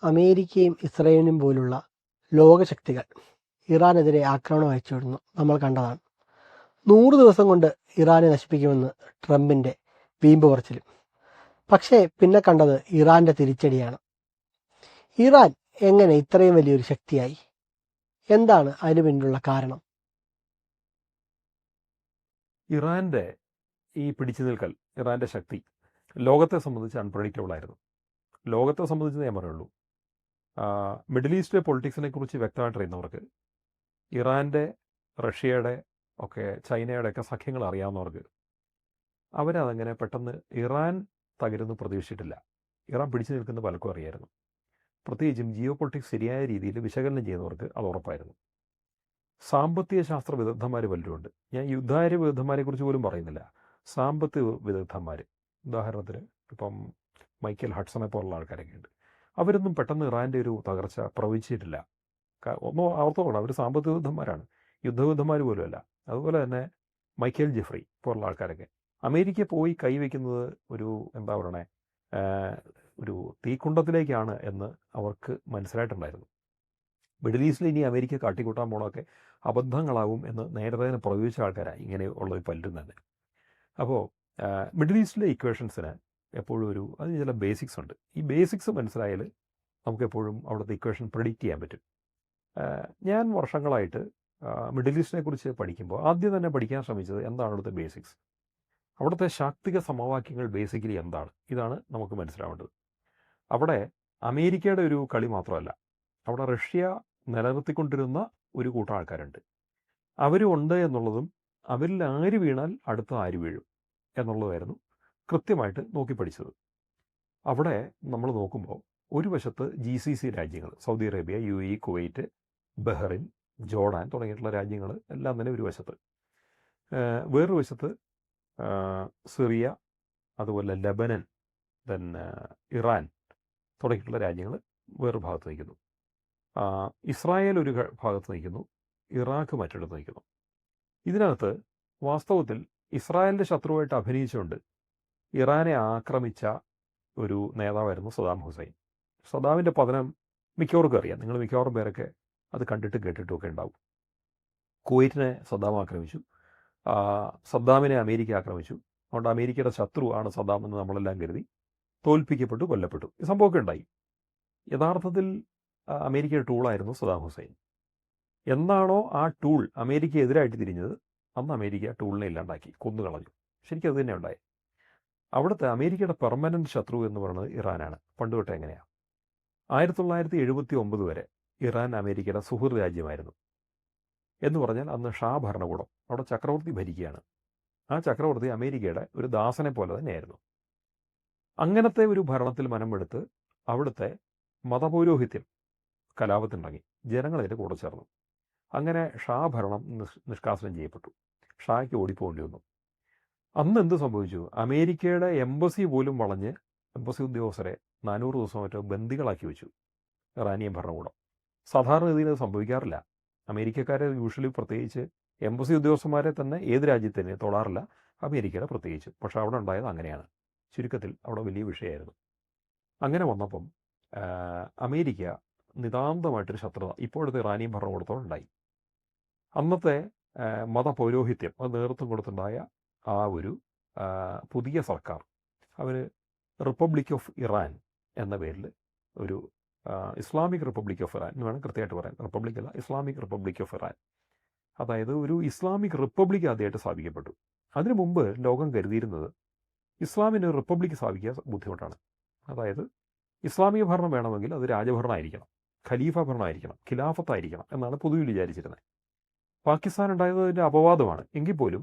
അമേരിക്കയും ഇസ്രയേലും പോലുള്ള ലോകശക്തികൾ ഇറാനെതിരെ ആക്രമണം അയച്ചുവിടുന്നു നമ്മൾ കണ്ടതാണ്. 100 ദിവസം കൊണ്ട് ഇറാനെ നശിപ്പിക്കുമെന്ന് ട്രംപിൻ്റെ വീമ്പ് പറച്ചിലും. പക്ഷേ പിന്നെ കണ്ടത് ഇറാൻ്റെ തിരിച്ചടിയാണ്. ഇറാൻ എങ്ങനെ ഇത്രയും വലിയൊരു ശക്തിയായി? എന്താണ് അതിനു പിന്നിലുള്ള കാരണം? ഇറാൻ്റെ ഈ പിടിച്ചു നിൽക്കൽ, ഇറാൻ്റെ ശക്തി ലോകത്തെ സംബന്ധിച്ച് അൺപ്രഡിക്റ്റബിൾ ആയിരുന്നു. ലോകത്തെ സംബന്ധിച്ച് ഞാൻ പറയുള്ളൂ, മിഡിൽ ഈസ്റ്റിലെ പൊളിറ്റിക്സിനെ കുറിച്ച് വ്യക്തമായിട്ട് അറിയുന്നവർക്ക്, ഇറാൻ്റെ, റഷ്യയുടെ ഒക്കെ, ചൈനയുടെ ഒക്കെ സഖ്യങ്ങൾ അറിയാവുന്നവർക്ക്, അവരതങ്ങനെ പെട്ടെന്ന് ഇറാൻ തകരുന്നു പ്രതീക്ഷിച്ചിട്ടില്ല. ഇറാൻ പിടിച്ചു നിൽക്കുന്ന പലർക്കും അറിയായിരുന്നു. പ്രത്യേകിച്ചും ജിയോ പൊളിറ്റിക്സ് ശരിയായ രീതിയിൽ വിശകലനം ചെയ്യുന്നവർക്ക് അത് ഉറപ്പായിരുന്നു. സാമ്പത്തിക ശാസ്ത്ര വിദഗ്ധന്മാർ പലരുമുണ്ട്. ഞാൻ യുദ്ധാര്യ വിദഗ്ധന്മാരെ കുറിച്ച് പോലും പറയുന്നില്ല. സാമ്പത്തിക വിദഗ്ധന്മാർ, ഉദാഹരണത്തിന് ഇപ്പം മൈക്കൽ ഹഡ്സനെ പോലുള്ള ആൾക്കാരൊക്കെ ഉണ്ട്. അവരൊന്നും പെട്ടെന്ന് ഇറാൻ്റെ ഒരു തകർച്ച പ്രവചിച്ചിട്ടില്ല. ഒന്നോ ഓർത്തോളണം, അവർ സാമ്പത്തിക വിദഗ്ധന്മാരാണ്, യുദ്ധവിദഗ്ധന്മാർ പോലുമല്ല. അതുപോലെ തന്നെ മൈക്കൽ ജെഫ്രി പോലുള്ള ആൾക്കാരൊക്കെ അമേരിക്ക പോയി കൈവയ്ക്കുന്നത് ഒരു എന്താ പറയണേ, ഒരു തീക്കുണ്ടത്തിലേക്കാണ് എന്ന് അവർക്ക് മനസ്സിലായിട്ടുണ്ടായിരുന്നു. മിഡിൽ ഈസ്റ്റിൽ ഇനി അമേരിക്ക കാട്ടിക്കൂട്ടാൻ പോണൊക്കെ അബദ്ധങ്ങളാവും എന്ന് നേരത്തെ തന്നെ പ്രവചിച്ച ആൾക്കാരാണ് ഇങ്ങനെ ഉള്ളത് പലരും തന്നെ. അപ്പോൾ മിഡിൽ ഈസ്റ്റിലെ ഇക്വേഷൻസിന് എപ്പോഴും അതിന് ചില ബേസിക്സ് ഉണ്ട്. ഈ ബേസിക്സ് മനസ്സിലായാൽ നമുക്കെപ്പോഴും അവിടുത്തെ ഇക്വേഷൻ പ്രെഡിക്റ്റ് ചെയ്യാൻ പറ്റും. ഞാൻ വർഷങ്ങളായിട്ട് മിഡിൽ ഈസ്റ്റിനെ കുറിച്ച് പഠിക്കുമ്പോൾ ആദ്യം തന്നെ പഠിക്കാൻ ശ്രമിച്ചത് എന്താണ് അവിടുത്തെ ബേസിക്സ്, അവിടുത്തെ ശാക്തിക സമവാക്യങ്ങൾ ബേസിക്കലി എന്താണ്, ഇതാണ് നമുക്ക് മനസ്സിലാവേണ്ടത്. അവിടെ അമേരിക്കയുടെ ഒരു കളി മാത്രമല്ല, അവിടെ റഷ്യ നിലനിർത്തിക്കൊണ്ടിരുന്ന ഒരു കൂട്ടം ആൾക്കാരുണ്ട്. അവരും ഉണ്ട് എന്നുള്ളതും, അവരിൽ ആര് വീണാൽ അടുത്ത ആര് വീഴും എന്നുള്ളതായിരുന്നു കൃത്യമായിട്ട് നോക്കി പഠിച്ചത്. അവിടെ നമ്മൾ നോക്കുമ്പോൾ ഒരു വശത്ത് GCC രാജ്യങ്ങൾ, Saudi Arabia, UAE, Kuwait, Bahrain, Jordan തുടങ്ങിയിട്ടുള്ള രാജ്യങ്ങൾ എല്ലാം തന്നെ ഒരു വശത്ത്, വേറൊരു വശത്ത് സിറിയ, അതുപോലെ ലെബനൻ, ഇറാൻ തുടങ്ങിയിട്ടുള്ള രാജ്യങ്ങൾ വേറൊരു ഭാഗത്ത് നിൽക്കുന്നു. ഇസ്രായേൽ ഒരു ഭാഗത്ത് നിൽക്കുന്നു, ഇറാഖ് മറ്റിടത്ത് നിൽക്കുന്നു. ഇതിനകത്ത് വാസ്തവത്തിൽ ഇസ്രായേലിൻ്റെ ശത്രുവായിട്ട് അഭിനയിച്ചുകൊണ്ട് ഇറാനെ ആക്രമിച്ച ഒരു നേതാവായിരുന്നു സദാം ഹുസൈൻ. സദാമിൻ്റെ പതനം മിക്കവർക്കും അറിയാം. നിങ്ങൾ മിക്കവാറും പേരൊക്കെ അത് കണ്ടിട്ടും കേട്ടിട്ടുമൊക്കെ ഉണ്ടാവും. കുവൈറ്റിനെ സദ്ദാം ആക്രമിച്ചു, സദ്ദാമിനെ അമേരിക്ക ആക്രമിച്ചു. അതുകൊണ്ട് അമേരിക്കയുടെ ശത്രു ആണ് സദ്ദാം എന്ന് നമ്മളെല്ലാം കരുതി. തോൽപ്പിക്കപ്പെട്ടു, കൊല്ലപ്പെട്ടു. ഈ സംഭവമൊക്കെ ഉണ്ടായി. യഥാർത്ഥത്തിൽ അമേരിക്കയുടെ ടൂളായിരുന്നു സദ്ദാം ഹുസൈൻ. എന്നാണോ ആ ടൂൾ അമേരിക്ക എതിരായിട്ട് തിരിഞ്ഞത്, അന്ന് അമേരിക്ക ടൂളിനെ ഇല്ലാണ്ടാക്കി, കൊന്നുകളഞ്ഞു. ശരിക്കും അത് തന്നെ ഉണ്ടായി. അവിടുത്തെ അമേരിക്കയുടെ പെർമനൻറ്റ് ശത്രു എന്ന് പറയുന്നത് ഇറാനാണ്. പണ്ടുതൊട്ടേ എങ്ങനെയാണ്? 1979 വരെ ഇറാൻ അമേരിക്കയുടെ സുഹൃത്ത് രാജ്യമായിരുന്നു. എന്ന് പറഞ്ഞാൽ അന്ന് ഷാ ഭരണകൂടം, അവിടെ ചക്രവർത്തി ഭരിക്കുകയാണ്. ആ ചക്രവർത്തി അമേരിക്കയുടെ ഒരു ദാസനെ പോലെ തന്നെയായിരുന്നു. അങ്ങനത്തെ ഒരു ഭരണത്തിൽ മനമെടുത്ത് അവിടുത്തെ മതപൗരോഹിത്യം കലാപത്തിനിറങ്ങി, ജനങ്ങളതിൻ്റെ കൂടെ ചേർന്നു. അങ്ങനെ ഷാ ഭരണം നിഷ്കാസനം ചെയ്യപ്പെട്ടു. ഷായ്ക്ക് ഓടിപ്പോകേണ്ടി വന്നു. അന്ന് എന്ത് സംഭവിച്ചു? അമേരിക്കയുടെ എംബസി പോലും വളഞ്ഞ് എംബസി ഉദ്യോഗസ്ഥരെ 400 ദിവസം മറ്റോ ബന്ദികളാക്കി വെച്ചു ഇറാനിയൻ ഭരണകൂടം. സാധാരണ രീതിയിൽ അത് സംഭവിക്കാറില്ല. അമേരിക്കക്കാരെ യൂഷ്വലി, പ്രത്യേകിച്ച് എംബസി ഉദ്യോഗസ്ഥന്മാരെ തന്നെ ഏത് രാജ്യത്തിന് തൊടാറില്ല, അമേരിക്കയുടെ പ്രത്യേകിച്ച്. പക്ഷേ അവിടെ ഉണ്ടായത് അങ്ങനെയാണ്. ചുരുക്കത്തിൽ അവിടെ വലിയ വിഷയമായിരുന്നു. അങ്ങനെ വന്നപ്പം അമേരിക്ക നിതാന്തമായിട്ടൊരു ശത്രുത ഇപ്പോഴത്തെ ഇറാനിയൻ ഭരണകൂടത്തോടുണ്ടായി. അന്നത്തെ മതപൗരോഹിത്യം അത് നേതൃത്വം കൊടുത്തുണ്ടായ ആ ഒരു പുതിയ സർക്കാർ, അവർ റിപ്പബ്ലിക് ഓഫ് ഇറാൻ എന്ന പേരിൽ ഒരു ഇസ്ലാമിക് റിപ്പബ്ലിക് ഓഫ് ഇറാൻ എന്ന് വേണം കൃത്യമായിട്ട് പറയാൻ. റിപ്പബ്ലിക് അല്ല, ഇസ്ലാമിക് റിപ്പബ്ലിക് ഓഫ് ഇറാൻ. അതായത് ഒരു ഇസ്ലാമിക് റിപ്പബ്ലിക് ആദ്യമായിട്ട് സ്ഥാപിക്കപ്പെട്ടു. അതിനു മുമ്പ് ലോകം കരുതിയിരുന്നത് ഇസ്ലാമിന് റിപ്പബ്ലിക് സ്ഥാപിക്കുക ബുദ്ധിമുട്ടാണ്. അതായത് ഇസ്ലാമിക ഭരണം വേണമെങ്കിൽ അത് രാജഭരണമായിരിക്കണം, ഖലീഫ ഭരണമായിരിക്കണം, ഖിലാഫത്തായിരിക്കണം എന്നാണ് പൊതുവിൽ വിചാരിച്ചിരുന്നത്. പാകിസ്ഥാൻ ഉണ്ടായതിൻ്റെ അപവാദമാണ്. എങ്കിൽ പോലും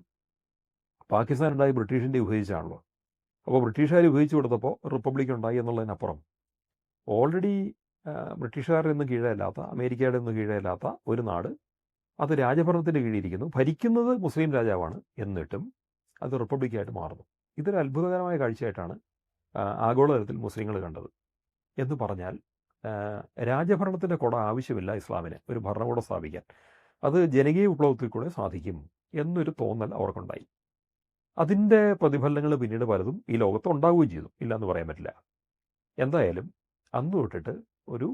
പാകിസ്ഥാൻ ഉണ്ടായി ബ്രിട്ടീഷിൻ്റെ ഉപയോഗിച്ചാണല്ലോ. അപ്പോൾ ബ്രിട്ടീഷുകാർ ഉപയോഗിച്ച് കൊടുത്തപ്പോൾ റിപ്പബ്ലിക് ഉണ്ടായി എന്നുള്ളതിനപ്പുറം ഓൾറെഡി ബ്രിട്ടീഷുകാരുടെ ഒന്നും കീഴല്ലാത്ത, അമേരിക്കയുടെ ഒന്നും കീഴല്ലാത്ത ഒരു നാട് അത് രാജഭരണത്തിൻ്റെ കീഴിയിരിക്കുന്നു, ഭരിക്കുന്നത് മുസ്ലിം രാജാവാണ്, എന്നിട്ടും അത് റിപ്പബ്ലിക്കായിട്ട് മാറുന്നു. ഇതൊരു അത്ഭുതകരമായ കാഴ്ചയായിട്ടാണ് ആഗോളതലത്തിൽ മുസ്ലിങ്ങൾ കണ്ടത്. എന്ന് പറഞ്ഞാൽ രാജഭരണത്തിൻ്റെ കൊട ആവശ്യമില്ല ഇസ്ലാമിന് ഒരു ഭരണകൂടം സ്ഥാപിക്കാൻ, അത് ജനകീയ വിപ്ലവത്തിൽ കൂടെ സാധിക്കും എന്നൊരു തോന്നൽ അവർക്കുണ്ടായി. അതിൻ്റെ പ്രതിഫലനങ്ങൾ പിന്നീട് പലതും ഈ ലോകത്ത് ഉണ്ടാവുകയും ചെയ്തു, ഇല്ലയെന്ന് പറയാൻ പറ്റില്ല. എന്തായാലും അന്ന് തൊട്ടിട്ട് ഒരു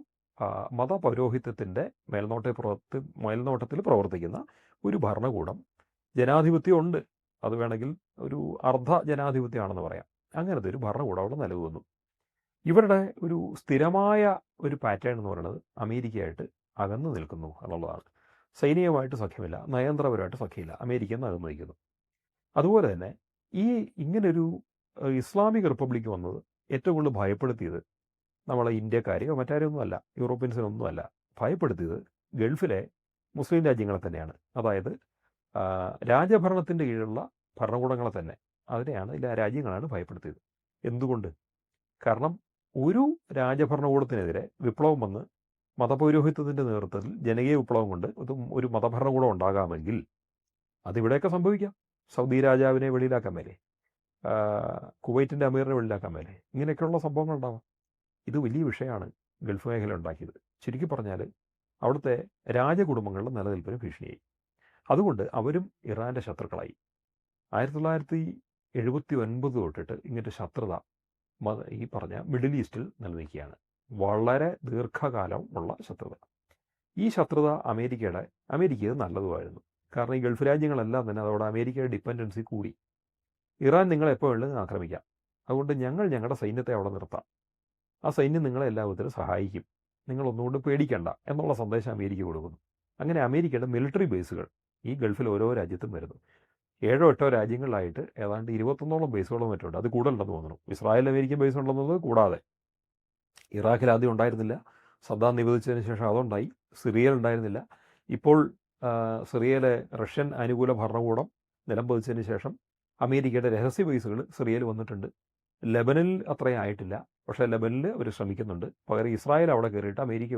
മതപൗരോഹിത്യത്തിൻ്റെ മേൽനോട്ടത്തിൽ പ്രവർത്തിക്കുന്ന ഒരു ഭരണകൂടം. ജനാധിപത്യമുണ്ട്, അത് വേണമെങ്കിൽ ഒരു അർദ്ധ ജനാധിപത്യമാണെന്ന് പറയാം. അങ്ങനത്തെ ഒരു ഭരണകൂടം അവിടെ നിലനിൽക്കുന്നു. ഇവരുടെ ഒരു സ്ഥിരമായ ഒരു പാറ്റേൺ എന്ന് പറയുന്നത് അമേരിക്കയായിട്ട് അകന്നു നിൽക്കുന്നു എന്നുള്ളതാണ്. സൈനികമായിട്ട് സഖ്യമില്ല, നയതന്ത്രപരമായിട്ട് സഖ്യമില്ല, അമേരിക്ക എന്ന് അകന്നു നിൽക്കുന്നു. അതുപോലെ തന്നെ ഇങ്ങനൊരു ഇസ്ലാമിക് റിപ്പബ്ലിക് വന്നത് ഏറ്റവും കൂടുതൽ ഭയപ്പെടുത്തിയത് നമ്മളെ ഇന്ത്യക്കാരെയോ മറ്റാരെയൊന്നുമല്ല, യൂറോപ്യൻസിനൊന്നുമല്ല. ഭയപ്പെടുത്തിയത് ഗൾഫിലെ മുസ്ലിം രാജ്യങ്ങളെ തന്നെയാണ്. അതായത് രാജഭരണത്തിൻ്റെ കീഴിലുള്ള ഭരണകൂടങ്ങളെ തന്നെ, അതിനെയാണ് രാജ്യങ്ങളാണ് ഭയപ്പെടുത്തിയത്. എന്തുകൊണ്ട്? കാരണം ഒരു രാജഭരണകൂടത്തിനെതിരെ വിപ്ലവം വന്ന് മതപൗരോഹിത്യത്തിൻ്റെ നേതൃത്വത്തിൽ ജനകീയ വിപ്ലവം കൊണ്ട് ഒരു മതഭരണകൂടം ഉണ്ടാകാമെങ്കിൽ അതിവിടെയൊക്കെ സംഭവിക്കാം. സൗദി രാജാവിനെ വെളിയിലാക്കാൻ മേലെ, കുവൈറ്റിൻ്റെ അമീറിനെ വെളിയിലാക്കാൻ മേലെ, ഇങ്ങനെയൊക്കെയുള്ള സംഭവങ്ങൾ ഉണ്ടാവാം. ഇത് വലിയ വിഷയമാണ് ഗൾഫ് മേഖല ഉണ്ടാക്കിയത്. ചുരുക്കി പറഞ്ഞാൽ അവിടുത്തെ രാജകുടുംബങ്ങളുടെ നിലനിൽപ്പിന് ഭീഷണിയായി. അതുകൊണ്ട് അവരും ഇറാൻ്റെ ശത്രുക്കളായി. 1979 തൊട്ടിട്ട് ഇങ്ങനത്തെ ശത്രുത ഈ പറഞ്ഞ മിഡിൽ ഈസ്റ്റിൽ നിലനിൽക്കുകയാണ്. വളരെ ദീർഘകാലം ഉള്ള ശത്രുത. ഈ ശത്രുത അമേരിക്കയത് നല്ലതുമായിരുന്നു. കാരണം ഈ ഗൾഫ് രാജ്യങ്ങളെല്ലാം തന്നെ അതോടെ അമേരിക്കയുടെ ഡിപ്പെൻഡൻസി കൂടി. ഇറാൻ നിങ്ങളെ എപ്പോൾ വേണമെങ്കിലും ആക്രമിക്കാം, അതുകൊണ്ട് ഞങ്ങളുടെ സൈന്യത്തെ അവിടെ നിർത്താം, ആ സൈന്യം നിങ്ങളെ എല്ലാ വിധത്തിലും സഹായിക്കും, നിങ്ങളൊന്നുകൊണ്ട് പേടിക്കണ്ട എന്നുള്ള സന്ദേശം അമേരിക്ക കൊടുക്കുന്നു. അങ്ങനെ അമേരിക്കയുടെ മിലിറ്ററി ബേസുകൾ ഈ ഗൾഫിൽ ഓരോ രാജ്യത്തും വരുന്നു. 7-8 രാജ്യങ്ങളിലായിട്ട് ഏതാണ്ട് 21ഓളം ബേസുകളും മറ്റുണ്ട്. അത് കൂടുതലുണ്ടെന്ന് തോന്നുന്നു. ഇസ്രായേൽ അമേരിക്കൻ ബേസ് ഉണ്ടെന്നത് കൂടാതെ ഇറാഖിൽ ആദ്യം ഉണ്ടായിരുന്നില്ല, സദ്ദാം നിരോധിച്ചതിന് ശേഷം അതുണ്ടായി. സിറിയയിൽ ഉണ്ടായിരുന്നില്ല. ഇപ്പോൾ സിറിയയിലെ റഷ്യൻ അനുകൂല ഭരണകൂടം നിലംപതിച്ചതിന് ശേഷം അമേരിക്കയുടെ രഹസ്യ ബേസുകൾ സിറിയയിൽ വന്നിട്ടുണ്ട്. ലെബനിൽ അത്രയും ആയിട്ടില്ല, പക്ഷേ ലെബനിൽ അവർ ശ്രമിക്കുന്നുണ്ട്. പകരം ഇസ്രായേൽ അവിടെ കയറിയിട്ട് അമേരിക്ക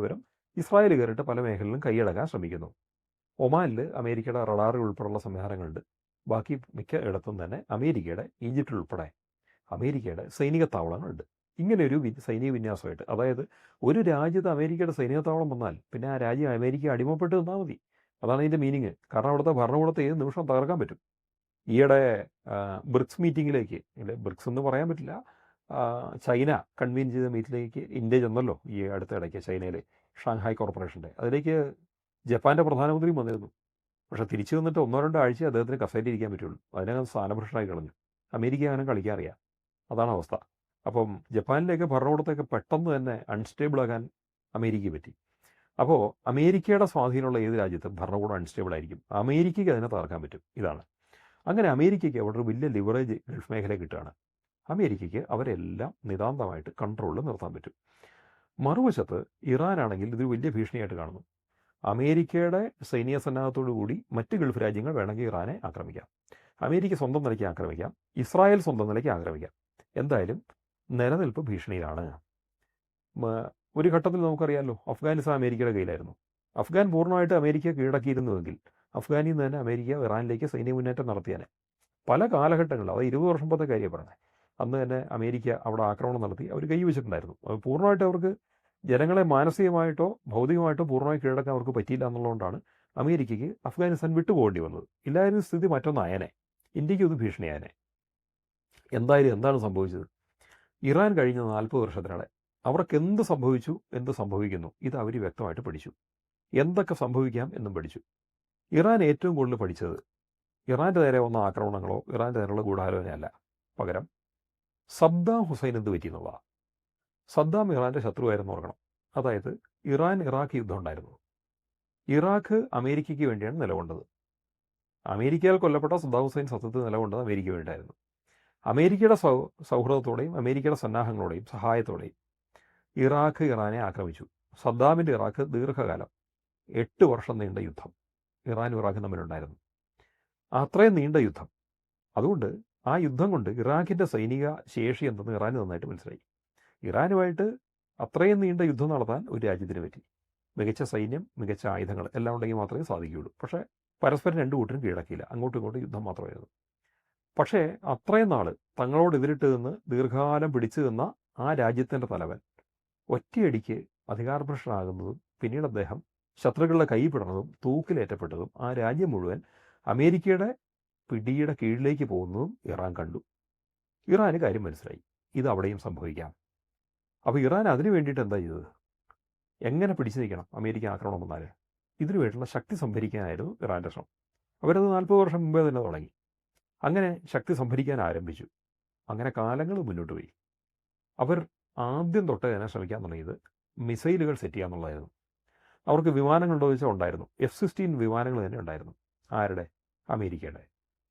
ഇസ്രായേൽ കയറിയിട്ട് പല മേഖലയിലും കൈയടക്കാൻ ശ്രമിക്കുന്നു. ഒമാനിൽ അമേരിക്കയുടെ റഡാറിൽ ഉൾപ്പെടെയുള്ള സംവിധാനങ്ങളുണ്ട്. ബാക്കി മിക്ക ഇടത്തും തന്നെ അമേരിക്കയുടെ, ഈജിപ്തിൽ ഉൾപ്പെടെ അമേരിക്കയുടെ സൈനിക താവളങ്ങളുണ്ട്. ഇങ്ങനെ ഒരു സൈനിക വിന്യാസമായിട്ട്, അതായത് ഒരു രാജ്യത്ത് അമേരിക്കയുടെ സൈനിക താവളം വന്നാൽ പിന്നെ ആ രാജ്യം അമേരിക്ക അടിമപ്പെട്ട് നിന്നാൽ മതി. അതാണ് ഇതിൻ്റെ മീനിങ്. കാരണം അവിടുത്തെ ഭരണകൂടത്തെ ഏത് നിമിഷം തകർക്കാൻ പറ്റും. ഈയിടെ ബ്രിക്സ് മീറ്റിങ്ങിലേക്ക്, ബ്രിക്സ് എന്ന് പറയാൻ പറ്റില്ല, ചൈന കൺവീൻ ചെയ്ത മീറ്റിലേക്ക് ഇന്ത്യ ചെന്നല്ലോ ഈ അടുത്ത ഇടയ്ക്ക്. ചൈനയിൽ ഷാങ്ഹായ് കോർപ്പറേഷൻ്റെ അതിലേക്ക് ജപ്പാൻ്റെ പ്രധാനമന്ത്രിയും വന്നിരുന്നു. പക്ഷേ തിരിച്ചു വന്നിട്ട് 1-2 ആഴ്ച അദ്ദേഹത്തിന് കസേരയിലിരിക്കാൻ പറ്റുള്ളൂ. അതിനകം സ്ഥാനഭ്രഷ്ടനായി കളഞ്ഞു. അമേരിക്ക അങ്ങനെ കളിക്കാൻ അറിയാം. അതാണ് അവസ്ഥ. അപ്പം ജപ്പാനിലേക്ക് ഭരണകൂടത്തൊക്കെ പെട്ടെന്ന് തന്നെ അൺസ്റ്റേബിൾ ആകാൻ അമേരിക്കയ്ക്ക് പറ്റി. അപ്പോൾ അമേരിക്കയുടെ സ്വാധീനമുള്ള ഏത് രാജ്യത്തും ഭരണകൂടം അൺസ്റ്റേബിൾ ആയിരിക്കും. അമേരിക്കയ്ക്ക് അതിനെ തകർക്കാൻ പറ്റും. ഇതാണ്. അങ്ങനെ അമേരിക്കയ്ക്ക് അവിടെ ഒരു വലിയ ലിവറേജ് ഗൾഫ് മേഖല കിട്ടുകയാണ്. അമേരിക്കയ്ക്ക് അവരെല്ലാം നിതാന്തമായിട്ട് കൺട്രോളിൽ നിർത്താൻ പറ്റും. മറുവശത്ത് ഇറാനാണെങ്കിൽ ഇതൊരു വലിയ ഭീഷണിയായിട്ട് കാണുന്നു. അമേരിക്കയുടെ സൈനിക സന്നാഹത്തോടു കൂടി മറ്റ് ഗൾഫ് രാജ്യങ്ങൾ വേണമെങ്കിൽ ഇറാനെ ആക്രമിക്കാം. അമേരിക്ക സ്വന്തം നിലയ്ക്ക് ആക്രമിക്കാം, ഇസ്രായേൽ സ്വന്തം നിലയ്ക്ക് ആക്രമിക്കാം. എന്തായാലും നിലനിൽപ്പ് ഭീഷണിയിലാണ്. ഒരു ഘട്ടത്തിൽ നമുക്കറിയാമല്ലോ, അഫ്ഗാനിസ്ഥാൻ അമേരിക്കയുടെ കയ്യിലായിരുന്നു. അഫ്ഗാൻ പൂർണ്ണമായിട്ട് അമേരിക്ക കീഴടക്കിയിരുന്നുവെങ്കിൽ അഫ്ഗാനിൽ നിന്ന് തന്നെ അമേരിക്ക ഇറാനിലേക്ക് സൈനിക മുന്നേറ്റം നടത്തിയാൽ പല കാലഘട്ടങ്ങളിൽ, അത് 20 വർഷം മുമ്പത്തെ കാര്യം പറഞ്ഞത്, അന്ന് തന്നെ അമേരിക്ക അവിടെ ആക്രമണം നടത്തി അവർ കൈവച്ചിട്ടുണ്ടായിരുന്നു. അത് പൂർണ്ണമായിട്ട് അവർക്ക് ജനങ്ങളെ മാനസികമായിട്ടോ ഭൗതികമായിട്ടോ പൂർണ്ണമായി കീഴടക്കാൻ അവർക്ക് പറ്റിയില്ല എന്നുള്ളതുകൊണ്ടാണ് അമേരിക്കയ്ക്ക് അഫ്ഗാനിസ്ഥാൻ വിട്ടുപോകേണ്ടി വന്നത്. ഇല്ലായിരുന്നു സ്ഥിതി മറ്റൊന്നായനെ, ഇന്ത്യക്ക് ഇത് ഭീഷണിയായനെ. എന്തായാലും എന്താണ് സംഭവിച്ചത്? ഇറാൻ കഴിഞ്ഞ 40 വർഷത്തിനിടെ അവർക്ക് എന്ത് സംഭവിച്ചു, എന്ത് സംഭവിക്കുന്നു, ഇത് അവർ വ്യക്തമായിട്ട് പഠിച്ചു. എന്തൊക്കെ സംഭവിക്കാം എന്നും പഠിച്ചു. ഇറാൻ ഏറ്റവും കൂടുതൽ പഠിച്ചത് ഇറാൻ്റെ നേരെ വന്ന ആക്രമണങ്ങളോ ഇറാൻ്റെ നേരെയുള്ള ഗൂഢാലോചനയല്ല, പകരം സദ്ദാം ഹുസൈൻ എന്ത് പറ്റി എന്നുള്ളതാണ്. സദ്ദാം ഇറാൻ്റെ ശത്രുവായിരുന്നു ഓർക്കണം. അതായത് ഇറാൻ ഇറാഖ് യുദ്ധം ഉണ്ടായിരുന്നു. ഇറാഖ് അമേരിക്കയ്ക്ക് വേണ്ടിയാണ് നിലകൊണ്ടത്. അമേരിക്കയിൽ കൊല്ലപ്പെട്ട സദ്ദാം ഹുസൈൻ സത്യത്തിൽ നിലകൊണ്ടത് അമേരിക്ക വേണ്ടിയായിരുന്നു. അമേരിക്കയുടെ സൗഹൃദത്തോടെയും അമേരിക്കയുടെ സന്നാഹങ്ങളോടെയും സഹായത്തോടെയും ഇറാഖ് ഇറാനെ ആക്രമിച്ചു. സദ്ദാമിൻ്റെ ഇറാഖ് ദീർഘകാലം 8 വർഷം നീണ്ട യുദ്ധം ഇറാനും ഇറാഖും തമ്മിലുണ്ടായിരുന്നു. അത്രയും നീണ്ട യുദ്ധം. അതുകൊണ്ട് ആ യുദ്ധം കൊണ്ട് ഇറാഖിൻ്റെ സൈനിക ശേഷി എന്തെന്ന് ഇറാന് നന്നായിട്ട് മനസ്സിലായി. ഇറാനുമായിട്ട് അത്രയും നീണ്ട യുദ്ധം നടത്താൻ ഒരു രാജ്യത്തിന് പറ്റി. മികച്ച സൈന്യം, മികച്ച ആയുധങ്ങൾ എല്ലാം ഉണ്ടെങ്കിൽ മാത്രമേ സാധിക്കുകയുള്ളൂ. പക്ഷേ പരസ്പരം രണ്ടു കൂട്ടരും കീഴടക്കിയില്ല. അങ്ങോട്ടും ഇങ്ങോട്ടും യുദ്ധം മാത്രമായിരുന്നു. പക്ഷേ അത്രയും നാൾ തങ്ങളോട് എതിരിട്ട് നിന്ന് ദീർഘകാലം പിടിച്ചു നിന്ന ആ രാജ്യത്തിൻ്റെ തലവൻ ഒറ്റയടിക്ക് അധികാരഭ്രഷ്ടനാകുന്നതും പിന്നീട് അദ്ദേഹം ശത്രുക്കളുടെ കൈ പിടർന്നതും തൂക്കിലേറ്റപ്പെട്ടതും ആ രാജ്യം മുഴുവൻ അമേരിക്കയുടെ പിടിയുടെ കീഴിലേക്ക് പോകുന്നതും ഇറാൻ കണ്ടു. ഇറാന് കാര്യം മനസ്സിലായി, ഇത് അവിടെയും സംഭവിക്കാം. അപ്പോൾ ഇറാൻ അതിനു വേണ്ടിയിട്ട് എന്താ ചെയ്തത്? എങ്ങനെ പിടിച്ചു നിൽക്കണം അമേരിക്ക ആക്രമണം വന്നാൽ. ഇതിനു വേണ്ടിയുള്ള ശക്തി സംഭരിക്കാനായിരുന്നു ഇറാൻ്റെ ശ്രമം. അവരത് 40 വർഷം മുമ്പേ തന്നെ തുടങ്ങി. അങ്ങനെ ശക്തി സംഭരിക്കാൻ ആരംഭിച്ചു. അങ്ങനെ കാലങ്ങൾ മുന്നോട്ട് പോയി. അവർ ആദ്യം തൊട്ട് തന്നെ ശ്രമിക്കാൻ തുടങ്ങിയത് മിസൈലുകൾ സെറ്റ് ചെയ്യുക എന്നുള്ളതായിരുന്നു. അവർക്ക് വിമാനങ്ങളുണ്ടോ എന്ന് ചോദിച്ചാൽ ഉണ്ടായിരുന്നു. F-16 വിമാനങ്ങൾ തന്നെ ഉണ്ടായിരുന്നു. ആരുടെ? അമേരിക്കയുടെ.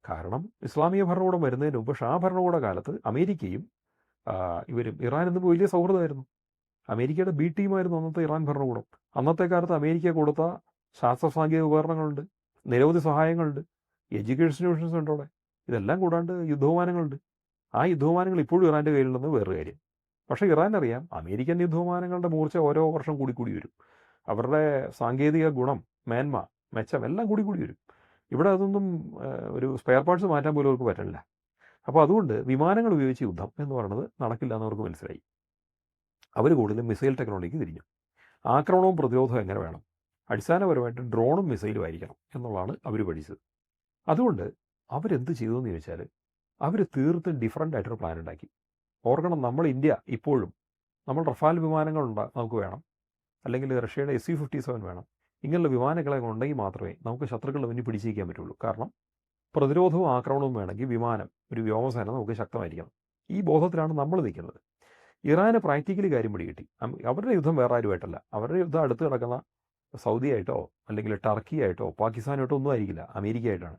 കാരണം ഇസ്ലാമിക ഭരണകൂടം വരുന്നതിന് മുമ്പ് ഷാ ഭരണകൂട കാലത്ത് അമേരിക്കയും ഇവരും ഇറാൻ എന്ന് വലിയ സൗഹൃദമായിരുന്നു. അമേരിക്കയുടെ ബി ടീമായിരുന്നു അന്നത്തെ ഇറാൻ ഭരണകൂടം. അന്നത്തെ കാലത്ത് അമേരിക്ക കൊടുത്ത ശാസ്ത്ര സാങ്കേതിക ഉപകരണങ്ങളുണ്ട്, നിരവധി സഹായങ്ങളുണ്ട്, എഡ്യൂക്കേഷൻ ഇൻസ്റ്റിറ്റ്യൂഷൻസ് ഉണ്ട് അവിടെ. ഇതെല്ലാം കൂടാണ്ട് യുദ്ധവിമാനങ്ങളുണ്ട്. ആ യുദ്ധവിമാനങ്ങൾ ഇപ്പോഴും ഇറാൻ്റെ കയ്യിലുണ്ടെന്ന് വേറൊരു കാര്യം. പക്ഷേ ഇറാൻ അറിയാം അമേരിക്കൻ യുദ്ധവിമാനങ്ങളുടെ മൂർച്ച ഓരോ വർഷം കൂടി വരും. അവരുടെ സാങ്കേതിക ഗുണം, മേന്മ, മെച്ചം എല്ലാം കൂടി വരും. ഇവിടെ അതൊന്നും ഒരു സ്പെയർ പാർട്സ് മാറ്റാൻ പോലും അവർക്ക് പറ്റില്ല. അപ്പോൾ അതുകൊണ്ട് വിമാനങ്ങൾ ഉപയോഗിച്ച് യുദ്ധം എന്ന് പറയുന്നത് നടക്കില്ല എന്ന് അവർക്ക് മനസ്സിലായി. അവർ കൂടുതലും മിസൈൽ ടെക്നോളജിക്ക് തിരിഞ്ഞു. ആക്രമണവും പ്രതിരോധവും എങ്ങനെ വേണം, അടിസ്ഥാനപരമായിട്ട് ഡ്രോണും മിസൈലും ആയിരിക്കണം എന്നുള്ളതാണ് അവർ പഠിച്ചത്. അതുകൊണ്ട് അവരെന്ത് ചെയ്തു എന്ന് ചോദിച്ചാൽ അവർ തീർത്തും ഡിഫറൻ്റ് ആയിട്ടൊരു പ്ലാൻ ഉണ്ടാക്കി. ഓർക്കണം, നമ്മൾ ഇന്ത്യ ഇപ്പോഴും നമ്മൾ റഫാൽ വിമാനങ്ങൾ നമുക്ക് വേണം, അല്ലെങ്കിൽ റഷ്യയുടെ SU-57 വേണം. ഇങ്ങനെയുള്ള വിമാനങ്ങളെ ഉണ്ടെങ്കിൽ മാത്രമേ നമുക്ക് ശത്രുക്കളുടെ മുന്നിൽ പിടിച്ചിരിക്കാൻ പറ്റുള്ളൂ. കാരണം പ്രതിരോധവും ആക്രമണവും വേണമെങ്കിൽ വിമാനം, ഒരു വ്യോമസേന നമുക്ക് ശക്തമായിരിക്കണം. ഈ ബോധത്തിലാണ് നമ്മൾ നിൽക്കുന്നത്. ഇറാന് പ്രാക്ടിക്കലി കാര്യം പിടികിട്ടി. അവരുടെ യുദ്ധം വേറെ ആരുമായിട്ടല്ല. അവരുടെ യുദ്ധം അടുത്ത് കിടക്കുന്ന സൗദിയായിട്ടോ അല്ലെങ്കിൽ ടർക്കിയായിട്ടോ പാകിസ്ഥാനായിട്ടോ ഒന്നും ആയിരിക്കില്ല, അമേരിക്കയായിട്ടാണ്.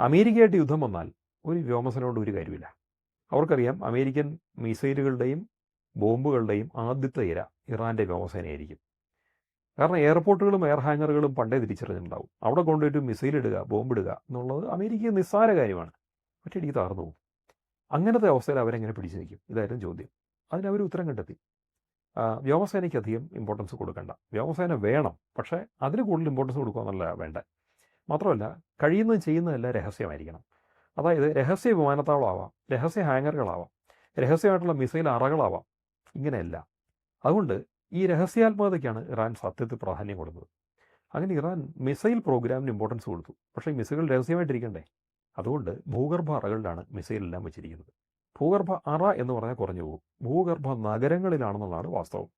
അമേരിക്കയായിട്ട് യുദ്ധം വന്നാൽ ഒരു വ്യോമസേന കൊണ്ട് ഒരു കാര്യമില്ല. അവർക്കറിയാം അമേരിക്കൻ മിസൈലുകളുടെയും ബോംബുകളുടെയും ആദ്യത്തെ ഇര ഇറാൻ്റെ വ്യോമസേനയായിരിക്കും. കാരണം എയർപോർട്ടുകളും എയർ ഹാങ്ങറുകളും പണ്ടേ തിരിച്ചറിഞ്ഞിട്ടുണ്ടാവും. അവിടെ കൊണ്ടുപോയിട്ട് മിസൈൽ ഇടുക, ബോംബിടുക എന്നുള്ളത് അമേരിക്ക നിസ്സാര കാര്യമാണ്. ഒറ്റയടിക്ക് തകർന്നു പോകും. അങ്ങനത്തെ അവസ്ഥയിൽ അവരെങ്ങനെ പിടിച്ചു നിൽക്കും? ഇതായിരുന്നു ചോദ്യം. അതിനവർ ഉത്തരം കണ്ടെത്തി. വ്യോമസേനയ്ക്ക് അധികം ഇമ്പോർട്ടൻസ് കൊടുക്കണ്ട. വ്യോമസേന വേണം, പക്ഷേ അതിന് കൂടുതൽ ഇമ്പോർട്ടൻസ് കൊടുക്കുക എന്നല്ല വേണ്ടത്. മാത്രമല്ല, കഴിയുന്നതും ചെയ്യുന്നതെല്ലാം രഹസ്യമായിരിക്കണം. അതായത് രഹസ്യ വിമാനത്താവളമാവാം, രഹസ്യ ഹാങ്ങറുകളാവാം, രഹസ്യമായിട്ടുള്ള മിസൈൽ അറകളാവാം, ഇങ്ങനെയല്ല. അതുകൊണ്ട് ഈ രഹസ്യാത്മകതയ്ക്കാണ് ഇറാൻ സത്യത്തിൽ പ്രാധാന്യം കൊടുത്തത്. അങ്ങനെ ഇറാൻ മിസൈൽ പ്രോഗ്രാമിന് ഇമ്പോർട്ടൻസ് കൊടുത്തു. പക്ഷേ ഈ മിസൈലുകൾ രഹസ്യമായിട്ടിരിക്കണ്ടേ? അതുകൊണ്ട് ഭൂഗർഭ അറകളിലാണ് മിസൈലെല്ലാം വെച്ചിരിക്കുന്നത്. ഭൂഗർഭ അറ എന്ന് പറഞ്ഞാൽ കുറഞ്ഞു പോകും. ഭൂഗർഭ നഗരങ്ങളിലാണെന്നുള്ളതാണ് വാസ്തവം.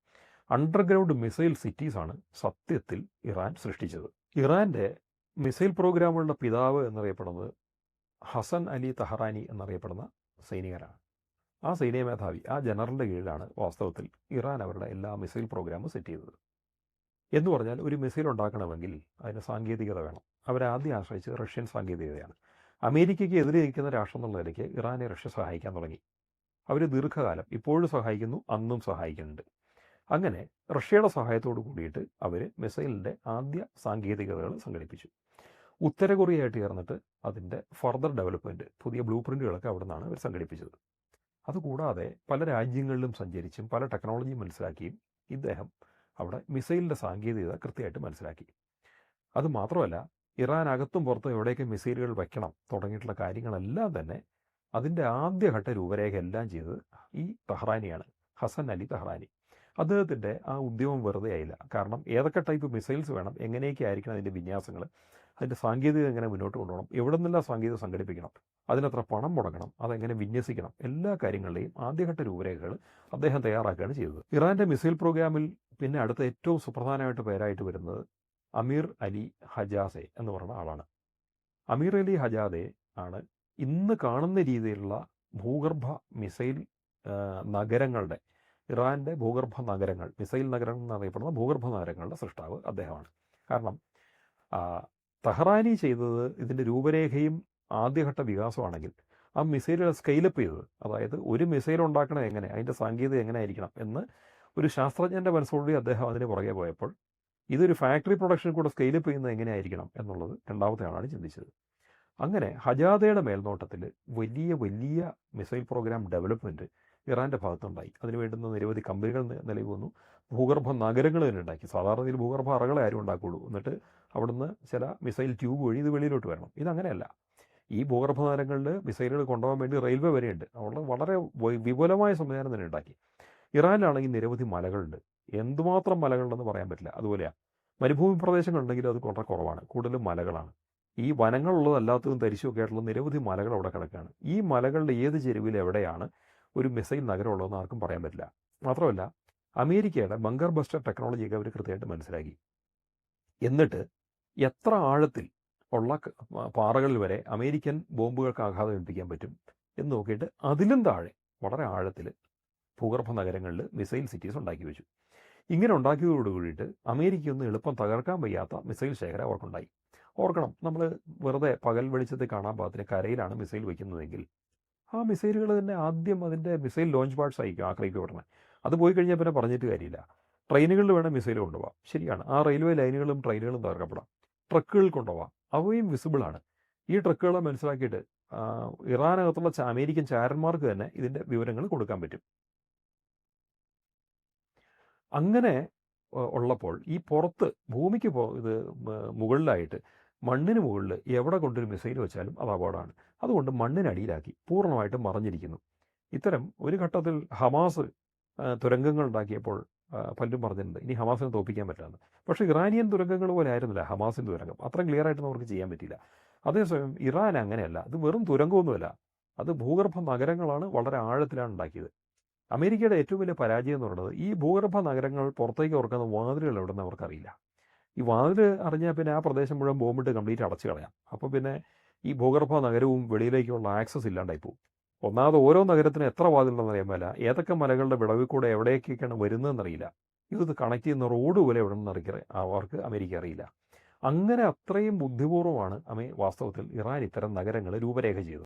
അണ്ടർഗ്രൗണ്ട് മിസൈൽ സിറ്റീസാണ് സത്യത്തിൽ ഇറാൻ സൃഷ്ടിച്ചത്. ഇറാൻ്റെ മിസൈൽ പ്രോഗ്രാമുകളുടെ പിതാവ് എന്നറിയപ്പെടുന്നത് ഹസൻ അലി തഹറാനി എന്നറിയപ്പെടുന്ന സൈനികനാണ്. ആ സൈനിക മേധാവി, ആ ജനറലിൻ്റെ കീഴിലാണ് വാസ്തവത്തിൽ ഇറാൻ അവരുടെ എല്ലാ മിസൈൽ പ്രോഗ്രാമും സെറ്റ് ചെയ്തത്. എന്ന് പറഞ്ഞാൽ ഒരു മിസൈൽ ഉണ്ടാക്കണമെങ്കിൽ അതിന് സാങ്കേതികത വേണം. അവരാദ്യം ആശ്രയിച്ച് റഷ്യൻ സാങ്കേതികതയാണ്. അമേരിക്കയ്ക്ക് എതിരെ നിൽക്കുന്ന രാഷ്ട്രം എന്നുള്ള നിലയ്ക്ക് ഇറാനെ റഷ്യ സഹായിക്കാൻ തുടങ്ങി. അവർ ദീർഘകാലം ഇപ്പോഴും സഹായിക്കുന്നു, അന്നും സഹായിക്കുന്നുണ്ട്. അങ്ങനെ റഷ്യയുടെ സഹായത്തോട് കൂടിയിട്ട് അവർ മിസൈലിൻ്റെ ആദ്യ സാങ്കേതികതകൾ സംഘടിപ്പിച്ചു. ഉത്തര കൊറിയയായിട്ട് ചേർന്നിട്ട് അതിൻ്റെ ഫർദർ ഡെവലപ്മെൻറ്റ്, പുതിയ ബ്ലൂ പ്രിൻറ്റുകളൊക്കെ അവിടെ നിന്നാണ് അവർ സംഘടിപ്പിച്ചത്. അതുകൂടാതെ പല രാജ്യങ്ങളിലും സഞ്ചരിച്ചും പല ടെക്നോളജിയും മനസ്സിലാക്കിയും ഇദ്ദേഹം അവിടെ മിസൈലിൻ്റെ സാങ്കേതികത കൃത്യമായിട്ട് മനസ്സിലാക്കി. അതുമാത്രമല്ല, ഇറാൻ അകത്തും പുറത്തും എവിടെയൊക്കെ മിസൈലുകൾ വയ്ക്കണം തുടങ്ങിയിട്ടുള്ള കാര്യങ്ങളെല്ലാം തന്നെ അതിൻ്റെ ആദ്യഘട്ട രൂപരേഖ എല്ലാം ചെയ്തത് ഈ തഹ്റാനിയാണ്, ഹസൻ അലി തഹ്റാനി. അദ്ദേഹത്തിൻ്റെ ആ ഉദ്യമം വെറുതെ ആയില്ല. കാരണം ഏതൊക്കെ ടൈപ്പ് മിസൈൽസ് വേണം, എങ്ങനെയൊക്കെ ആയിരിക്കണം അതിൻ്റെ വിന്യാസങ്ങൾ, അതിൻ്റെ സാങ്കേതികത എങ്ങനെ മുന്നോട്ട് കൊണ്ടുപോകണം, എവിടെ നിന്നെല്ലാം സാങ്കേതിക സംഘടിപ്പിക്കണം, അതിനത്ര പണം മുടക്കണം, അതെങ്ങനെ വിന്യസിക്കണം, എല്ലാ കാര്യങ്ങളുടെയും ആദ്യഘട്ട രൂപരേഖകൾ അദ്ദേഹം തയ്യാറാക്കുകയാണ് ചെയ്തത്. ഇറാൻ്റെ മിസൈൽ പ്രോഗ്രാമിൽ പിന്നെ അടുത്ത ഏറ്റവും സുപ്രധാനമായിട്ട് പേരായിട്ട് വരുന്നത് അമീർ അലി ഹജാസെ എന്ന് പറയുന്ന ആളാണ്. അമീർ അലി ഹജാദെ ആണ് ഇന്ന് കാണുന്ന രീതിയിലുള്ള ഭൂഗർഭ മിസൈൽ നഗരങ്ങളുടെ, ഇറാൻ്റെ ഭൂഗർഭ നഗരങ്ങൾ, മിസൈൽ നഗരങ്ങൾ എന്നറിയപ്പെടുന്ന ഭൂഗർഭ നഗരങ്ങളുടെ സൃഷ്ടാവ് അദ്ദേഹമാണ്. കാരണം തഹ്റാനി ചെയ്തത് ഇതിൻ്റെ രൂപരേഖയും ആദ്യഘട്ട വികാസമാണെങ്കിൽ ആ മിസൈലുകൾ സ്കെയിലപ്പ് ചെയ്തത്, അതായത് ഒരു മിസൈൽ ഉണ്ടാക്കണത് എങ്ങനെ, അതിൻ്റെ സാങ്കേതികത എങ്ങനെ ആയിരിക്കണം എന്ന് ഒരു ശാസ്ത്രജ്ഞൻ്റെ മനസ്സോടുകൂടി അദ്ദേഹം അതിന് പുറകെ പോയപ്പോൾ ഇതൊരു ഫാക്ടറി പ്രൊഡക്ഷൻ കൂടെ സ്കെയിലപ്പ് ചെയ്യുന്നത് എങ്ങനെയായിരിക്കണം എന്നുള്ളത് രണ്ടാമത്തെ ആളാണ് ചിന്തിച്ചത്. അങ്ങനെ ഹജാദയുടെ മേൽനോട്ടത്തിൽ വലിയ വലിയ മിസൈൽ പ്രോഗ്രാം ഡെവലപ്മെൻറ്റ് ഇറാൻ്റെ ഭാഗത്തുണ്ടായി. അതിന് വേണ്ടുന്ന നിരവധി കമ്പനികൾ നിലവിൽ വന്നു. ഭൂഗർഭ നഗരങ്ങൾ തന്നെ ഉണ്ടാക്കി. സാധാരണ ഇതിൽ ഭൂഗർഭ അറകളെ ആരും ഉണ്ടാക്കുകയുള്ളൂ. എന്നിട്ട് അവിടുന്ന് ചില മിസൈൽ ട്യൂബ് വഴി ഇത് വെളിയിലോട്ട് വരണം. ഇതങ്ങനെയല്ല. ഈ ഭൂഗർഭ നഗരങ്ങളിൽ മിസൈലുകൾ കൊണ്ടുപോകാൻ വേണ്ടി റെയിൽവേ വരെയുണ്ട്. അവിടെ വളരെ വിപുലമായ സംവിധാനം തന്നെ ഉണ്ടാക്കി. ഇറാനിലാണെങ്കിൽ നിരവധി മലകളുണ്ട്. എന്തുമാത്രം മലകളുണ്ടെന്ന് പറയാൻ പറ്റില്ല. അതുപോലെയാണ് മരുഭൂമി പ്രദേശങ്ങളുണ്ടെങ്കിലും അത് വളരെ കുറവാണ്, കൂടുതലും മലകളാണ്. ഈ വനങ്ങളുള്ളതല്ലാത്തതും തരിശുമൊക്കെ ആയിട്ടുള്ള നിരവധി മലകൾ അവിടെ കിടക്കുകയാണ്. ഈ മലകളുടെ ഏത് ചെരുവിൽ എവിടെയാണ് ഒരു മിസൈൽ നഗരം ഉള്ളതെന്ന് ആർക്കും പറയാൻ പറ്റില്ല. മാത്രമല്ല, അമേരിക്കയുടെ ബങ്കർ ബസ്റ്റർ ടെക്നോളജിയൊക്കെ അവർ കൃത്യമായിട്ട് മനസ്സിലാക്കി. എന്നിട്ട് എത്ര ആഴത്തിൽ ഉള്ള പാറകളിൽ വരെ അമേരിക്കൻ ബോംബുകൾക്ക് ആഘാതം ഏൽപ്പിക്കാൻ പറ്റും എന്ന് നോക്കിയിട്ട് അതിലും താഴെ വളരെ ആഴത്തിൽ ഭൂഗർഭ നഗരങ്ങളിൽ മിസൈൽ സിറ്റീസ് ഉണ്ടാക്കി വെച്ചു. ഇങ്ങനെ ഉണ്ടാക്കിയതോട് കൂടിയിട്ട് അമേരിക്കയൊന്നും എളുപ്പം തകർക്കാൻ വയ്യാത്ത മിസൈൽ ശേഖരം അവർക്കുണ്ടായി. ഓർക്കണം, നമ്മൾ വെറുതെ പകൽ വെളിച്ചത്തിൽ കാണാൻ പാകത്തിന് കരയിലാണ് മിസൈൽ വയ്ക്കുന്നതെങ്കിൽ ആ മിസൈലുകൾ തന്നെ ആദ്യം അതിൻ്റെ മിസൈൽ ലോഞ്ച് പാഡ്സ് ആയിരിക്കും ആക്രമിക്കപ്പെടണേ. അത് പോയി കഴിഞ്ഞാൽ പിന്നെ പറഞ്ഞിട്ട് കാര്യമില്ല. ട്രെയിനുകളിൽ വേണം മിസൈൽ കൊണ്ടുപോകാം, ശരിയാണ്. ആ റെയിൽവേ ലൈനുകളും ട്രെയിനുകളും തകർക്കപ്പെടാം. ട്രക്കുകൾ കൊണ്ടുപോകാം, അവയും വിസിബിളാണ്. ഈ ട്രക്കുകളെ മനസ്സിലാക്കിയിട്ട് ഇറാനകത്തുള്ള അമേരിക്കൻ ചാരന്മാർക്ക് തന്നെ ഇതിൻ്റെ വിവരങ്ങൾ കൊടുക്കാൻ പറ്റും. അങ്ങനെ ഉള്ളപ്പോൾ ഈ പുറത്ത് ഭൂമിക്ക് ഇത് മുകളിലായിട്ട് മണ്ണിന് മുകളിൽ എവിടെ കൊണ്ടൊരു മിസൈൽ വെച്ചാലും അത് അപകടമാണ്. അതുകൊണ്ട് മണ്ണിനടിയിലാക്കി പൂർണ്ണമായിട്ടും മറഞ്ഞിരിക്കുന്നു. ഇത്തരം ഒരു ഘട്ടത്തിൽ ഹമാസ് തുരങ്കങ്ങൾ ഉണ്ടാക്കിയപ്പോൾ പലരും പറഞ്ഞിട്ടുണ്ട് ഇനി ഹമാസിനെ തോൽപ്പിക്കാൻ പറ്റാമെന്ന്. പക്ഷേ ഇറാനിയൻ തുരങ്കങ്ങൾ പോലെ ആയിരുന്നില്ല ഹമാസിൻ്റെ തുരങ്കം. അത്രയും ക്ലിയർ ആയിട്ട് അവർക്ക് ചെയ്യാൻ പറ്റില്ല. അതേസമയം ഇറാൻ അങ്ങനെയല്ല. ഇത് വെറും തുരങ്കമൊന്നുമല്ല, അത് ഭൂഗർഭ നഗരങ്ങളാണ്, വളരെ ആഴത്തിലാണ് ഉണ്ടാക്കിയത്. അമേരിക്കയുടെ ഏറ്റവും വലിയ പരാജയം എന്ന് പറയുന്നത് ഈ ഭൂഗർഭ നഗരങ്ങൾ പുറത്തേക്ക് തുറക്കുന്ന വാതിലുകൾ എവിടെയെന്ന് അവർക്കറിയില്ല. ഈ വാതിൽ അറിഞ്ഞാൽ പിന്നെ ആ പ്രദേശം മുഴുവൻ ബോംബിട്ട് കംപ്ലീറ്റ് അടച്ചു കളയാം. അപ്പോൾ പിന്നെ ഈ ഭൂഗർഭ നഗരവും വെളിയിലേക്കുള്ള ആക്സസ് ഇല്ലാണ്ടായി പോകും. ഒന്നാമത് ഓരോ നഗരത്തിനും എത്ര വാതിലുണ്ടെന്ന് അറിയാൻ മേല, ഏതൊക്കെ മലകളുടെ വിടവിൽ കൂടെ എവിടേക്കൊക്കെയാണ് വരുന്നതെന്നറിയില്ല. ഇത് കണക്ട് ചെയ്യുന്ന റോഡ് പോലെ എവിടെയെന്ന് അവർക്ക് അമേരിക്ക അറിയില്ല. അങ്ങനെ അത്രയും ബുദ്ധിപൂർവ്വമാണ് വാസ്തവത്തിൽ ഇറാൻ ഇത്തരം നഗരങ്ങൾ രൂപരേഖ ചെയ്തത്.